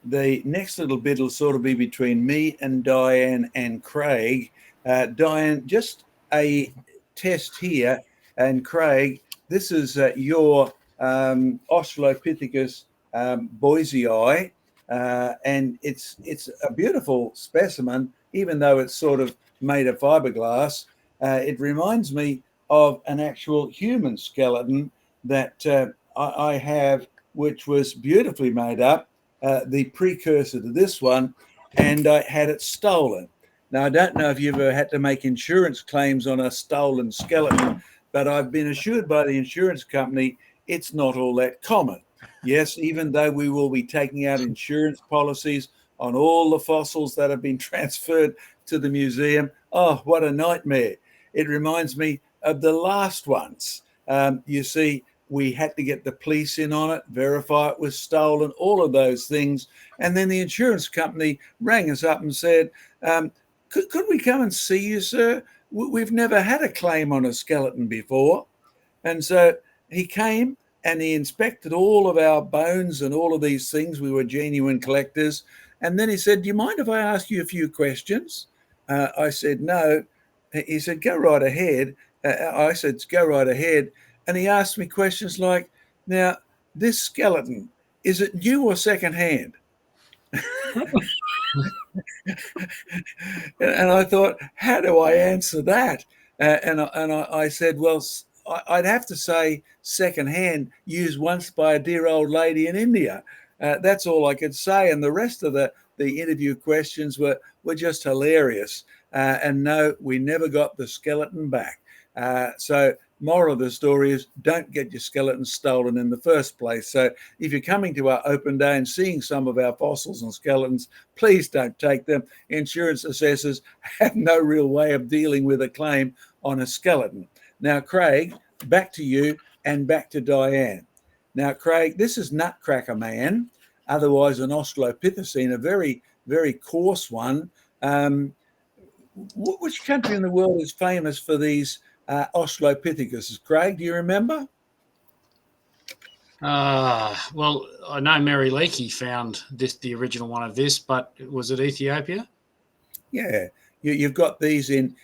the next little bit will sort of be between me and Diane and Craig. Diane, just a test here, and Craig, this is your Australopithecus boisei, and it's a beautiful specimen, even though it's sort of made of fiberglass. It reminds me of an actual human skeleton that I have, which was beautifully made up, the precursor to this one, and I had it stolen. Now, I don't know if you've ever had to make insurance claims on a stolen skeleton, but I've been assured by the insurance company it's not all that common. Yes, even though we will be taking out insurance policies on all the fossils that have been transferred to the museum. Oh, what a nightmare. It reminds me of the last ones. You see, we had to get the police in on it, verify it was stolen, all of those things. And then the insurance company rang us up and said, could we come and see you, sir? We've never had a claim on a skeleton before. And so he came and he inspected all of our bones and all of these things. We were genuine collectors. And then he said, do you mind if I ask you a few questions? I said, no. He said, go right ahead. I said, go right ahead. And he asked me questions like, now, this skeleton, is it new or secondhand? And I thought, how do I answer that? And I said, well, I'd have to say secondhand, used once by a dear old lady in India. That's all I could say. And the rest of the interview questions were just hilarious. And no, we never got the skeleton back. So moral of the story is don't get your skeletons stolen in the first place. So if you're coming to our open day and seeing some of our fossils and skeletons, please don't take them. Insurance assessors have no real way of dealing with a claim on a skeleton. Now, Craig, back to you and back to Diane. Now, Craig, this is Nutcracker Man, otherwise an Australopithecine, a very, very coarse one. Which country in the world is famous for these Australopithecus? Craig, do you remember? Well, I know Mary Leakey found the original one of this, but was it Ethiopia? Yeah, you've got these in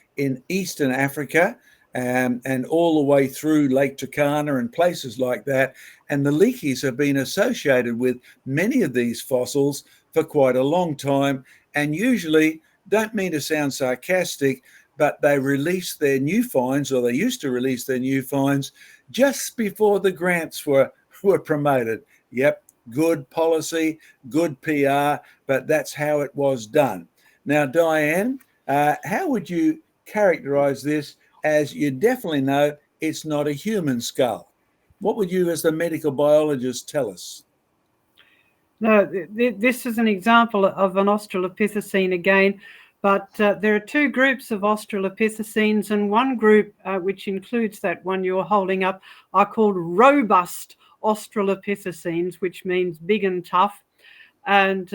Eastern Africa and all the way through Lake Turkana and places like that. And the Leakeys have been associated with many of these fossils for quite a long time, and usually, don't mean to sound sarcastic, but they release their new finds, or they used to release their new finds just before the grants were promoted. Yep, good policy, good PR, but that's how it was done. Now, Diane, how would you characterize this, as you definitely know it's not a human skull? What would you, as the medical biologist, tell us? No, this is an example of an Australopithecine again. But there are two groups of Australopithecines, and one group, which includes that one you're holding up, are called robust Australopithecines, which means big and tough. And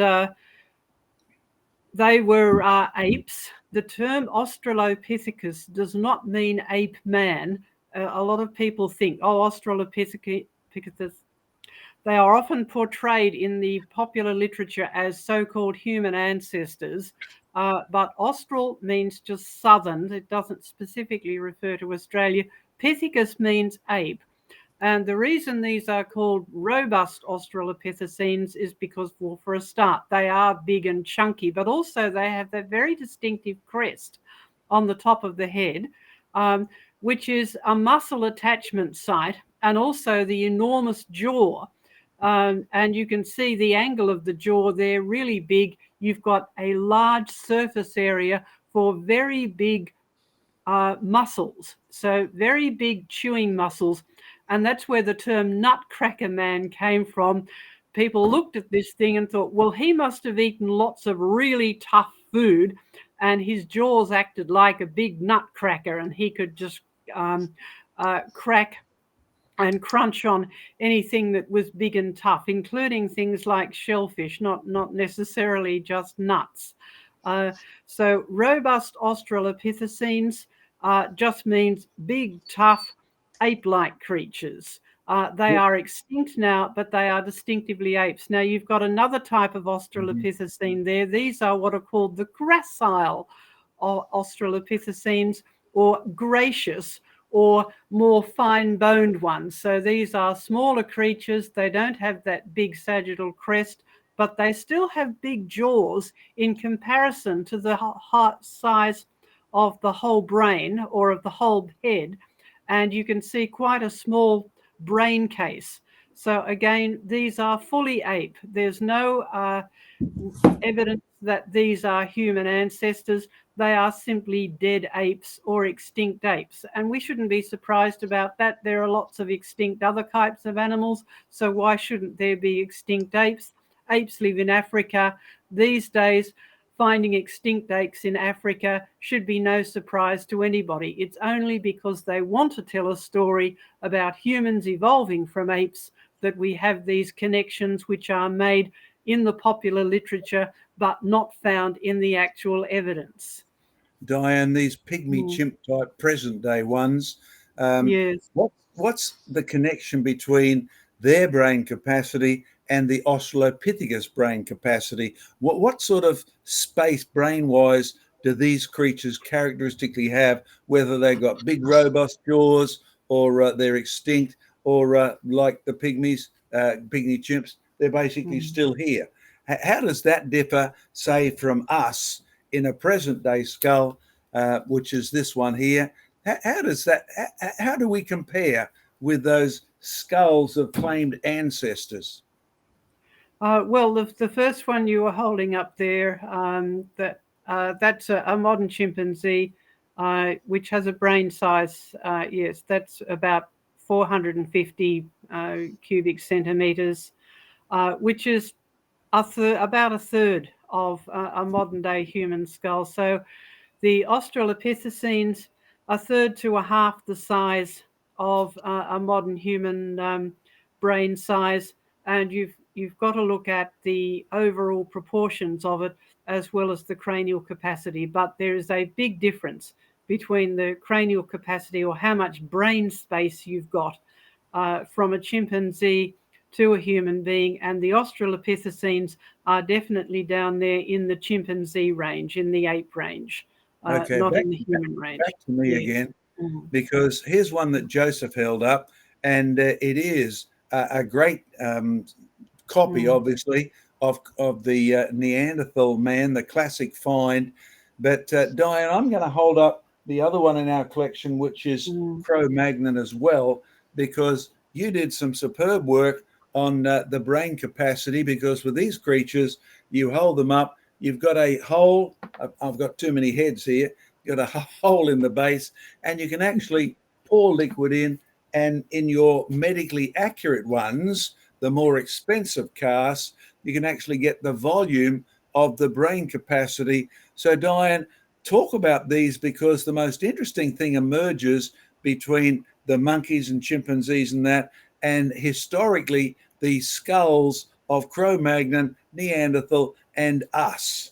they were apes. The term Australopithecus does not mean ape man. A lot of people think, Australopithecus. They are often portrayed in the popular literature as so-called human ancestors. But Austral means just southern. It doesn't specifically refer to Australia. Pithecus means ape. And the reason these are called robust Australopithecines is because, well, for a start, they are big and chunky, but also they have that very distinctive crest on the top of the head, which is a muscle attachment site, and also the enormous jaw. And you can see the angle of the jaw there, really big. You've got a large surface area for very big muscles, so very big chewing muscles. And that's where the term Nutcracker Man came from. People looked at this thing and thought, well, he must have eaten lots of really tough food, and his jaws acted like a big nutcracker, and he could just crack and crunch on anything that was big and tough, including things like shellfish, not necessarily just nuts. So robust Australopithecines just means big, tough, ape-like creatures. They are extinct now, but they are distinctively apes. Now, you've got another type of Australopithecine there. These are what are called the gracile Australopithecines, or gracious, or more fine-boned ones. So these are smaller creatures. They don't have that big sagittal crest, but they still have big jaws in comparison to the size of the whole brain or of the whole head. And you can see quite a small brain case. So again, these are fully ape. There's no evidence that these are human ancestors. They are simply dead apes or extinct apes. And we shouldn't be surprised about that. There are lots of extinct other types of animals. So why shouldn't there be extinct apes? Apes live in Africa. These days, finding extinct apes in Africa should be no surprise to anybody. It's only because they want to tell a story about humans evolving from apes that we have these connections which are made in the popular literature but not found in the actual evidence. Diane, these pygmy chimp type present day ones, yes. What's the connection between their brain capacity and the Australopithecus brain capacity? What sort of space brain-wise do these creatures characteristically have, whether they've got big robust jaws or they're extinct, or like the pygmy chimps, they're basically still here? How does that differ, say, from us in a present day skull, which is this one here? How do we compare with those skulls of claimed ancestors? Well, the first one you were holding up there, that's a modern chimpanzee, which has a brain size, yes, that's about 450 cubic centimeters, which is about a third of a modern day human skull. So the Australopithecines are a third to a half the size of a modern human brain size, and you've got to look at the overall proportions of it as well as the cranial capacity. But there is a big difference between the cranial capacity, or how much brain space you've got, from a chimpanzee to a human being, and the Australopithecines are definitely down there in the chimpanzee range, in the ape range, not in the human range. Back to me again, because here's one that Joseph held up, and it is a great copy, obviously, of the Neanderthal man, the classic find. But Diane, I'm going to hold up the other one in our collection, which is Cro-Magnon as well, because you did some superb work on the brain capacity, because with these creatures, you hold them up, you've got a hole, I've got too many heads here, you've got a hole in the base, and you can actually pour liquid in, and in your medically accurate ones, the more expensive casts, you can actually get the volume of the brain capacity. So Diane, talk about these, because the most interesting thing emerges between the monkeys and chimpanzees and that, and historically the skulls of Cro-Magnon, Neanderthal, and us.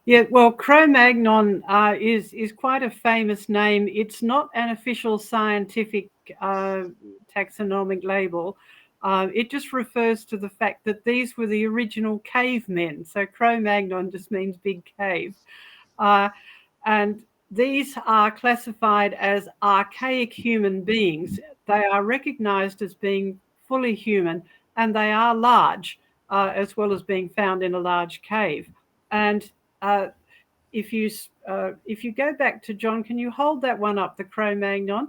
Yeah, well, Cro-Magnon is quite a famous name. It's not an official scientific taxonomic label. It just refers to the fact that these were the original cavemen. So Cro-Magnon just means big cave. And these are classified as archaic human beings. They are recognized as being fully human, and they are large, as well as being found in a large cave. And if you go back to John, can you hold that one up, the Cro-Magnon?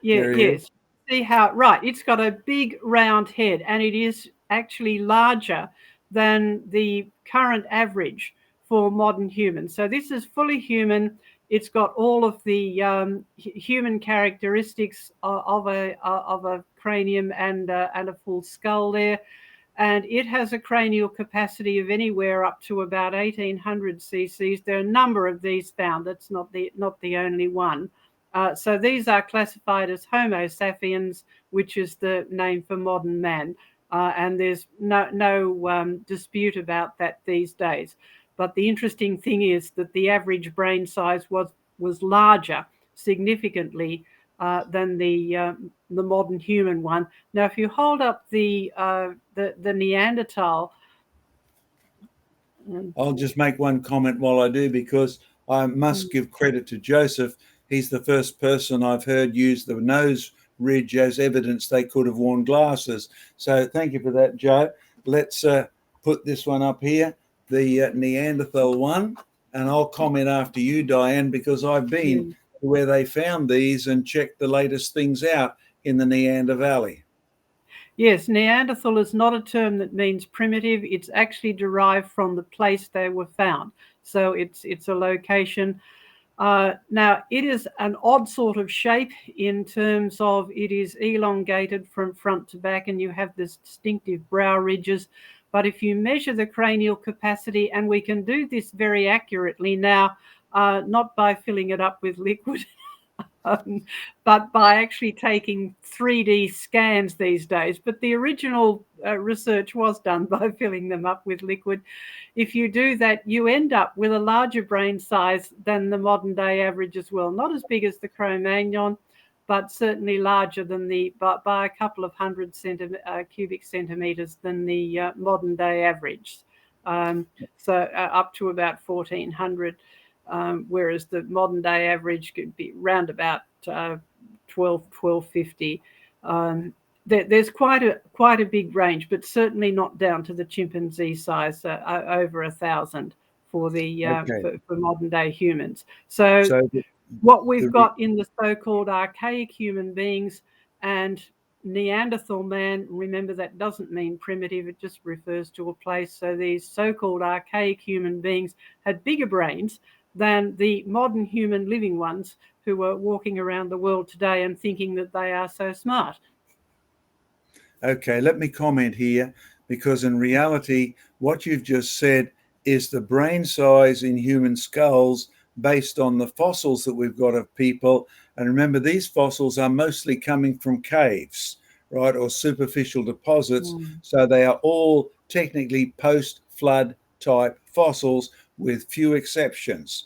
Yes. See how, right, it's got a big round head, and it is actually larger than the current average for modern humans. So this is fully human. It's got all of the human characteristics of a cranium and a full skull there. And it has a cranial capacity of anywhere up to about 1800 cc's. There are a number of these found. That's not the only one. So these are classified as Homo sapiens, which is the name for modern man. And there's no dispute about that these days. But the interesting thing is that the average brain size was larger significantly than the modern human one. Now, if you hold up the Neanderthal, I'll just make one comment while I do, because I must give credit to Joseph. He's the first person I've heard use the nose ridge as evidence they could have worn glasses. So thank you for that, Joe. Let's put this one up here, the Neanderthal one, and I'll comment after you, Diane, because I've been where they found these and checked the latest things out in the Neander Valley. Yes, Neanderthal is not a term that means primitive. It's actually derived from the place they were found. So it's a location. Now, it is an odd sort of shape in terms of it is elongated from front to back, and you have this distinctive brow ridges. But if you measure the cranial capacity, and we can do this very accurately now, not by filling it up with liquid, but by actually taking 3D scans these days. But the original research was done by filling them up with liquid. If you do that, you end up with a larger brain size than the modern day average as well. Not as big as the Cro-Magnon, but certainly larger than by a couple of hundred cubic centimeters than the modern day average. So up to about 1400. Whereas the modern day average could be around about 1250. There's quite a big range, but certainly not down to the chimpanzee size, over 1,000 for the for modern day humans. So what we've got in the so-called archaic human beings and Neanderthal man, remember that doesn't mean primitive, it just refers to a place. So these so-called archaic human beings had bigger brains than the modern human living ones who are walking around the world today and thinking that they are so smart. Okay, let me comment here, because in reality, what you've just said is the brain size in human skulls based on the fossils that we've got of people. And remember, these fossils are mostly coming from caves, right, or superficial deposits. So they are all technically post-flood type fossils with few exceptions.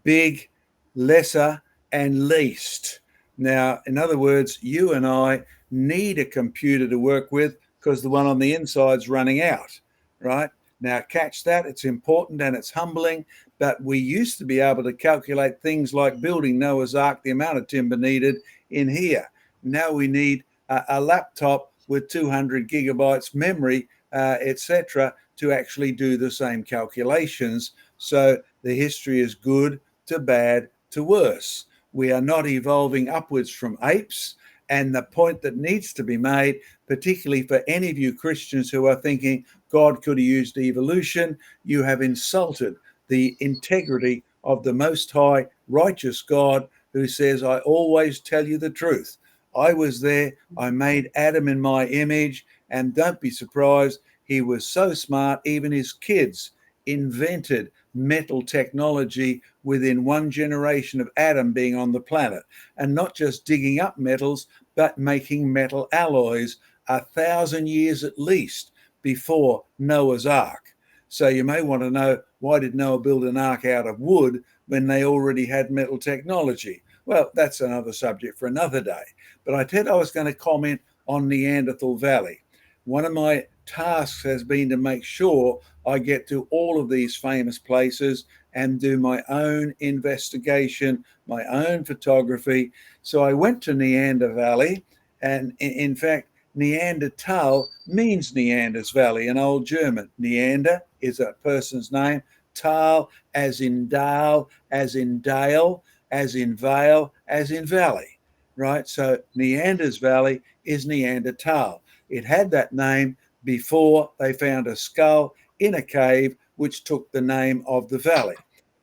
Big, lesser, and least. Now, in other words, you and I need a computer to work with because the one on the inside's running out, right? Now, catch that. It's important and it's humbling, but we used to be able to calculate things like building Noah's Ark, the amount of timber needed in here. Now we need a laptop with 200 gigabytes memory, etc., to actually do the same calculations. So the history is good to bad to worse. We are not evolving upwards from apes. And the point that needs to be made, particularly for any of you Christians who are thinking God could have used evolution, you have insulted the integrity of the Most High, righteous God, who says, I always tell you the truth. I was there. I made Adam in my image. And don't be surprised, he was so smart, even his kids invented metal technology within one generation of Adam being on the planet, and not just digging up metals, but making metal alloys 1,000 years at least before Noah's Ark. So you may want to know, why did Noah build an ark out of wood when they already had metal technology? Well, that's another subject for another day. But I said I was going to comment on Neanderthal Valley. One of my tasks has been to make sure I get to all of these famous places and do my own investigation, my own photography. So I went to Neander Valley, and in fact, Neanderthal means Neander's Valley in Old German. Neander is a person's name, Tal as in Dale, as in Dale, as in Vale, as in Valley, right? So Neander's Valley is Neanderthal. It had that name before they found a skull in a cave, which took the name of the valley.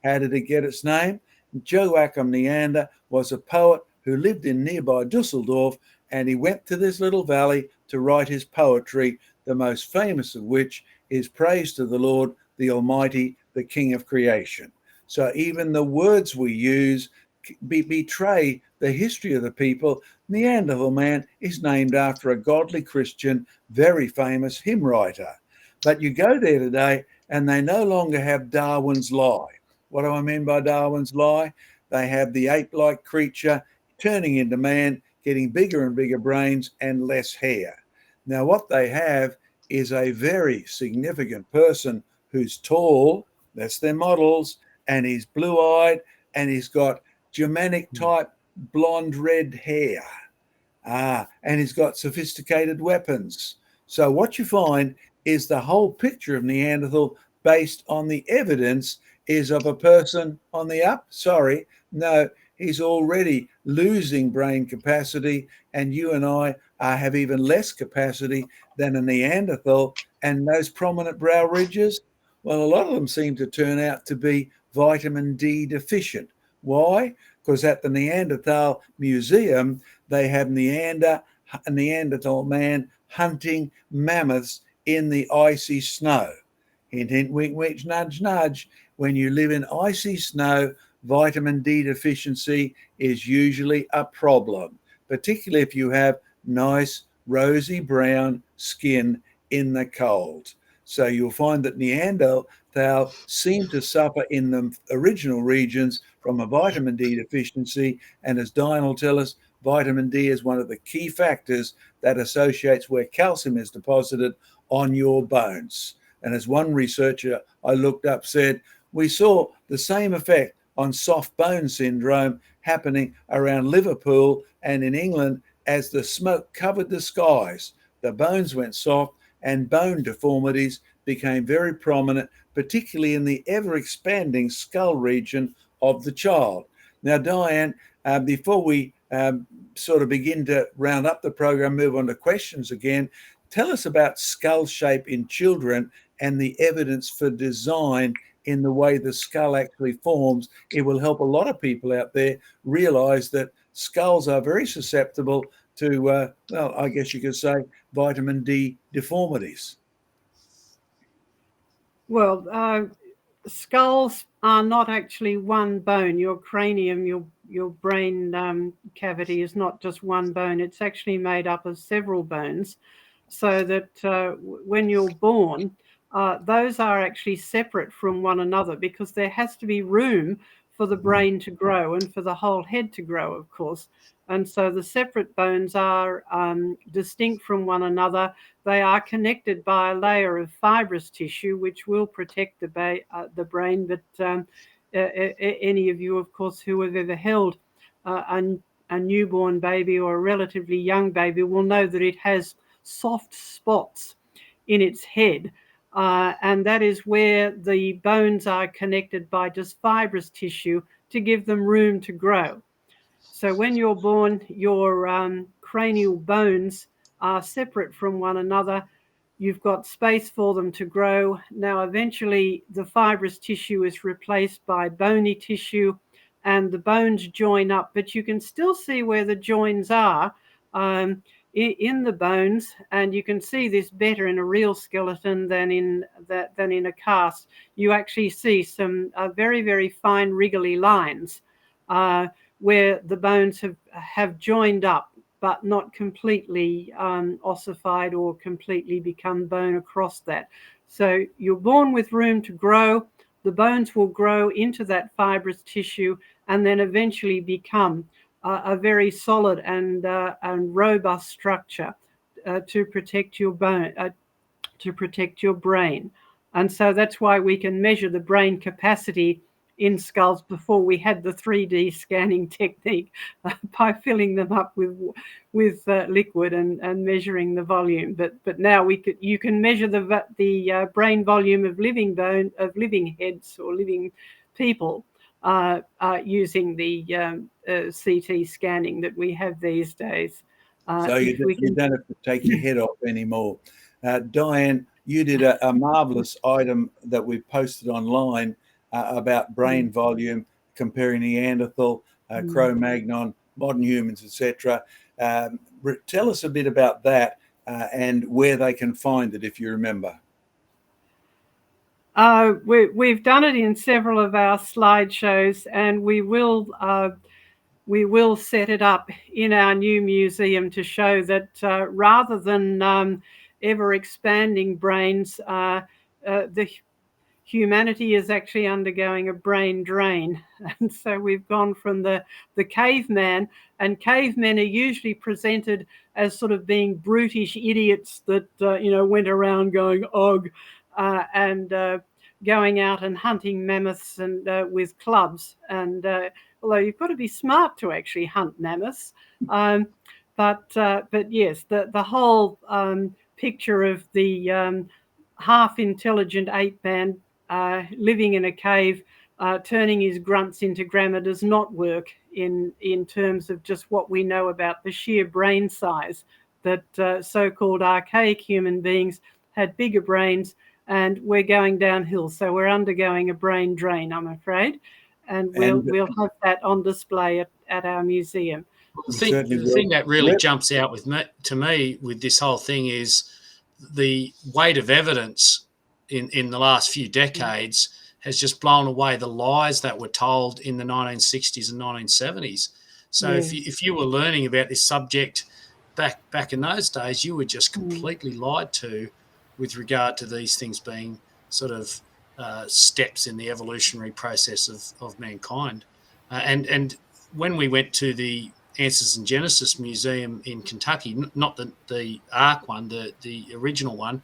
How did it get its name? Joachim Neander was a poet who lived in nearby Dusseldorf, and he went to this little valley to write his poetry, the most famous of which is Praise to the Lord, the Almighty, the King of Creation. So even the words we use betray the history of the people. Neanderthal man is named after a godly Christian, very famous hymn writer. But you go there today and they no longer have Darwin's lie. What do I mean by Darwin's lie? they have the ape-like creature turning into man, getting bigger and bigger brains and less hair. Now, what they have is a very significant person who's tall, that's their models, and he's blue-eyed, and he's got Germanic-type blonde red hair. And he's got sophisticated weapons. So what you find is the whole picture of Neanderthal based on the evidence is of a person on the up. Sorry, no, he's already losing brain capacity, and you and I have even less capacity than a Neanderthal. And those prominent brow ridges, well, a lot of them seem to turn out to be vitamin D deficient. Why? Because at the Neanderthal Museum, they have Neanderthal man hunting mammoths in the icy snow. Hint, hint, wink, wink, nudge, nudge. When you live in icy snow, vitamin D deficiency is usually a problem, particularly if you have nice rosy brown skin in the cold. So you'll find that Neanderthal seem to suffer in the original regions from a vitamin D deficiency. And as Diane will tell us, vitamin D is one of the key factors that associates where calcium is deposited on your bones. And as one researcher I looked up said, we saw the same effect on soft bone syndrome happening around Liverpool and in England as the smoke covered the skies. The bones went soft and bone deformities became very prominent, particularly in the ever-expanding skull region of the child. Now, Diane, before we sort of begin to round up the program, move on to questions again, tell us about skull shape in children and the evidence for design in the way the skull actually forms. It will help a lot of people out there realize that skulls are very susceptible to, well, I guess you could say, vitamin D deformities. Well, skulls are not actually one bone. Your cranium, your brain cavity is not just one bone. It's actually made up of several bones, so that when you're born, those are actually separate from one another, because there has to be room for the brain to grow and for the whole head to grow, of course. And so the separate bones are distinct from one another. They are connected by a layer of fibrous tissue, which will protect the brain. But any of you, of course, who have ever held a newborn baby or a relatively young baby will know that it has soft spots in its head. And that is where the bones are connected by just fibrous tissue to give them room to grow. So when you're born, your cranial bones are separate from one another. You've got space for them to grow. Now, eventually, the fibrous tissue is replaced by bony tissue, and the bones join up. But you can still see where the joins are in the bones, and you can see this better in a real skeleton than in a cast. You actually see some very, very fine wriggly lines where the bones have joined up, but not completely ossified or completely become bone across that. So you're born with room to grow. The bones will grow into that fibrous tissue and then eventually become a very solid and robust structure to protect your bone, to protect your brain. And so that's why we can measure the brain capacity in skulls before we had the 3D scanning technique by filling them up with liquid and measuring the volume. But now you can measure the brain volume of living heads or living people using the CT scanning that we have these days. So you don't have to take your head off anymore. Diane, you did a marvelous item that we posted online about brain volume, comparing Neanderthal, Cro-Magnon, modern humans, etc. Tell us a bit about that and where they can find it, if you remember. We've done it in several of our slideshows, and we will set it up in our new museum to show that rather than ever expanding brains, humanity is actually undergoing a brain drain. And so we've gone from the caveman, and cavemen are usually presented as sort of being brutish idiots that, went around going, "Og," and going out and hunting mammoths and with clubs. And although you've got to be smart to actually hunt mammoths, but yes, the whole picture of the half intelligent ape man living in a cave, turning his grunts into grammar does not work in terms of just what we know about the sheer brain size, that so-called archaic human beings had bigger brains, and we're going downhill. So we're undergoing a brain drain, I'm afraid, and we'll have that on display at our museum. The thing that really jumps out to me with this whole thing is the weight of evidence in the last few decades has just blown away the lies that were told in the 1960s and 1970s. So if you were learning about this subject back in those days, you were just completely lied to with regard to these things being sort of steps in the evolutionary process of mankind. And when we went to the Answers in Genesis Museum in Kentucky, not the Ark one, the original one,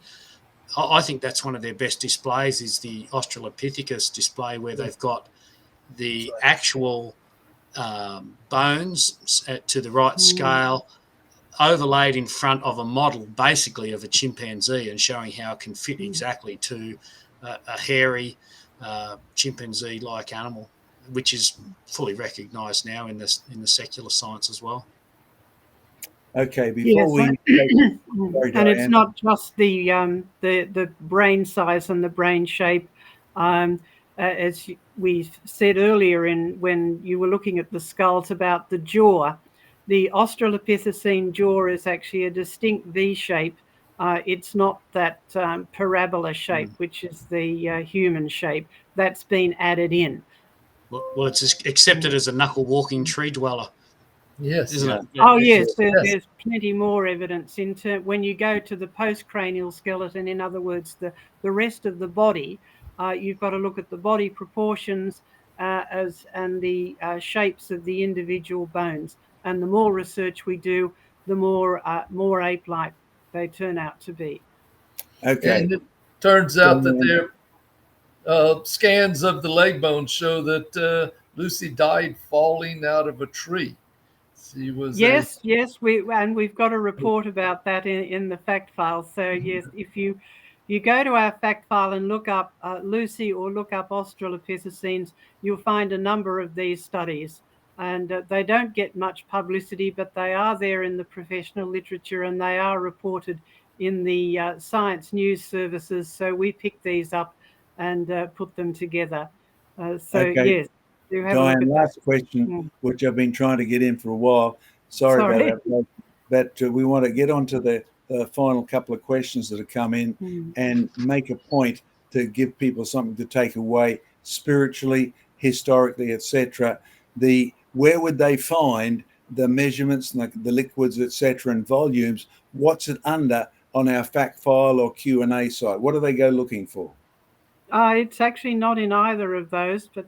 I think that's one of their best displays, is the Australopithecus display, where they've got the actual bones to the right scale overlaid in front of a model basically of a chimpanzee, and showing how it can fit exactly to a hairy chimpanzee-like animal, which is fully recognised now in the secular science as well. Okay, before and it's not just the brain size and the brain shape, as we said earlier when you were looking at the skulls about the jaw. The Australopithecine jaw is actually a distinct V shape. It's not that parabola shape, which is the human shape. That's been added in. Well, it's accepted as a knuckle-walking tree dweller. Yes. Isn't it? Oh, yes. There's plenty more evidence when you go to the postcranial skeleton. In other words, the rest of the body, you've got to look at the body proportions and the shapes of the individual bones. And the more research we do, the more ape-like they turn out to be. Okay. And it turns out that their scans of the leg bones show that Lucy died falling out of a tree. She was yes, we've got a report about that in the fact file. So yes, if you go to our fact file and look up Lucy or look up Australopithecines, you'll find a number of these studies. And they don't get much publicity, but they are there in the professional literature, and they are reported in the science news services. So we pick these up and put them together. Yes. Diane, last question, which I've been trying to get in for a while. Sorry. About that. But we want to get on to the final couple of questions that have come in and make a point to give people something to take away spiritually, historically, etc. Where would they find the measurements and the liquids, etc., and volumes? What's it under on our fact file or Q&A site? What do they go looking for? It's actually not in either of those, but...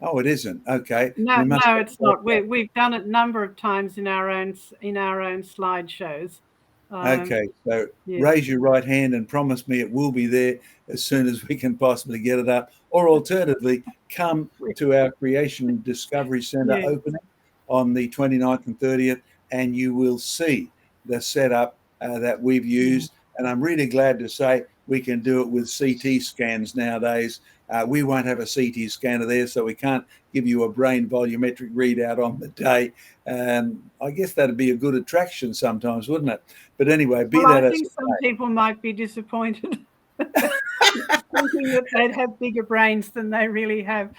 Oh, it isn't. Okay. No, it's not. We've done it a number of times in our own slideshows. Okay, so raise your right hand and promise me it will be there as soon as we can possibly get it up. Or alternatively, come to our Creation Discovery Centre opening on the 29th and 30th, and you will see the setup that we've used. And I'm really glad to say we can do it with CT scans nowadays. We won't have a CT scanner there, so we can't give you a brain volumetric readout on the day. I guess that'd be a good attraction sometimes, wouldn't it? But anyway, I think some people might be disappointed thinking that they'd have bigger brains than they really have.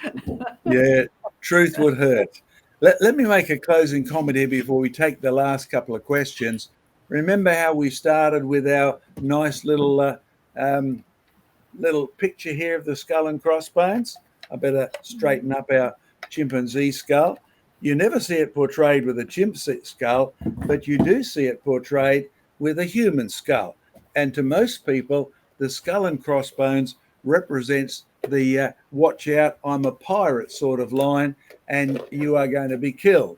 Yeah, truth would hurt. Let me make a closing comment here before we take the last couple of questions. Remember how we started with our nice little picture here of the skull and crossbones? I better straighten up our chimpanzee skull. You never see it portrayed with a chimp skull, but you do see it portrayed with a human skull. And to most people, the skull and crossbones represents the watch out, I'm a pirate sort of line, and you are going to be killed.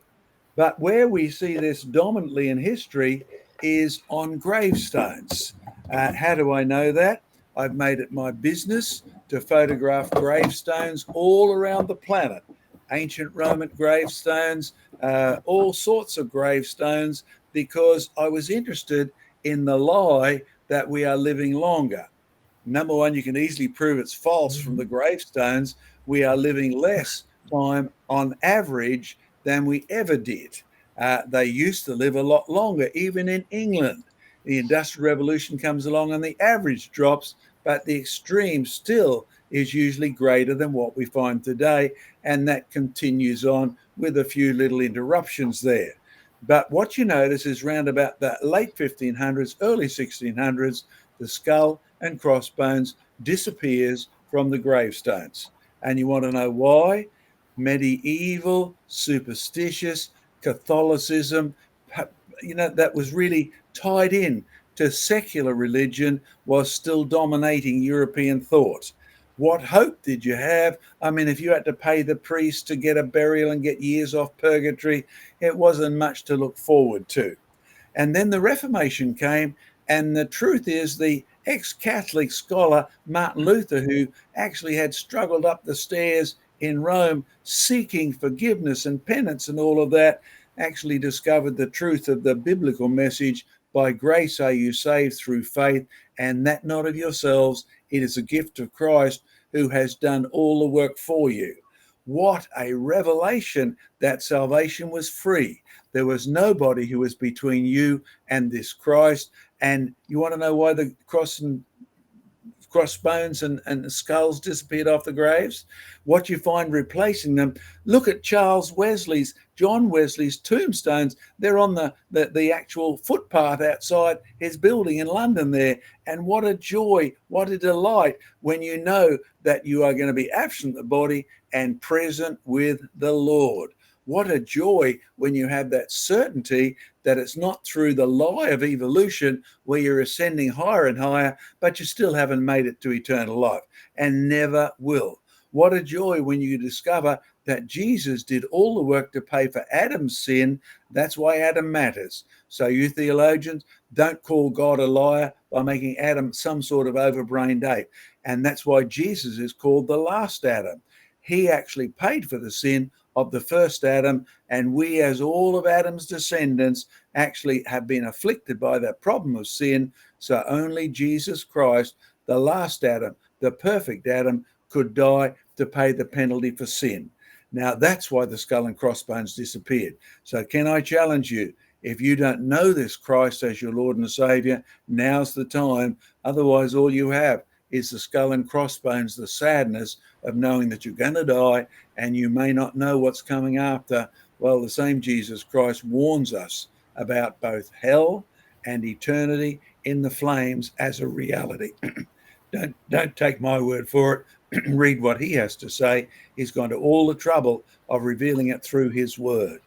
But where we see this dominantly in history is on gravestones. How do I know that? I've made it my business to photograph gravestones all around the planet. Ancient Roman gravestones, all sorts of gravestones, because I was interested in the lie that we are living longer. Number one, you can easily prove it's false from the gravestones. We are living less time on average than we ever did. They used to live a lot longer, even in England. The Industrial Revolution comes along and the average drops, but the extreme still is usually greater than what we find today. And that continues on with a few little interruptions there. But what you notice is round about the late 1500s, early 1600s, the skull and crossbones disappears from the gravestones. And you want to know why? Medieval, superstitious, Catholicism, that was really tied in to secular religion, was still dominating European thought. What hope did you have? I mean, if you had to pay the priest to get a burial and get years off purgatory, it wasn't much to look forward to. And then the Reformation came, and the truth is the ex-Catholic scholar Martin Luther, who actually had struggled up the stairs in Rome seeking forgiveness and penance and all of that, actually discovered the truth of the biblical message. By grace are you saved through faith, and that not of yourselves. It is a gift of Christ, who has done all the work for you. What a revelation that salvation was free. There was nobody who was between you and this Christ. And you want to know why the crossbones and skulls disappeared off the graves? What you find replacing them, look at John Wesley's tombstones. They're on the actual footpath outside his building in London there. And what a joy, what a delight when you know that you are going to be absent the body and present with the Lord. What a joy when you have that certainty that it's not through the lie of evolution where you're ascending higher and higher, but you still haven't made it to eternal life and never will. What a joy when you discover that Jesus did all the work to pay for Adam's sin. That's why Adam matters. So you theologians, don't call God a liar by making Adam some sort of overbrained ape. And that's why Jesus is called the last Adam. He actually paid for the sin of the first Adam, and we, as all of Adam's descendants, actually have been afflicted by that problem of sin. So only Jesus Christ, the last Adam, the perfect Adam, could die to pay the penalty for sin. Now, that's why the skull and crossbones disappeared. So can I challenge you? If you don't know this Christ as your Lord and Savior, now's the time. Otherwise, all you have is the skull and crossbones, the sadness of knowing that you're going to die and you may not know what's coming after. Well, the same Jesus Christ warns us about both hell and eternity in the flames as a reality. Don't take my word for it. Read what he has to say. He's gone to all the trouble of revealing it through his word.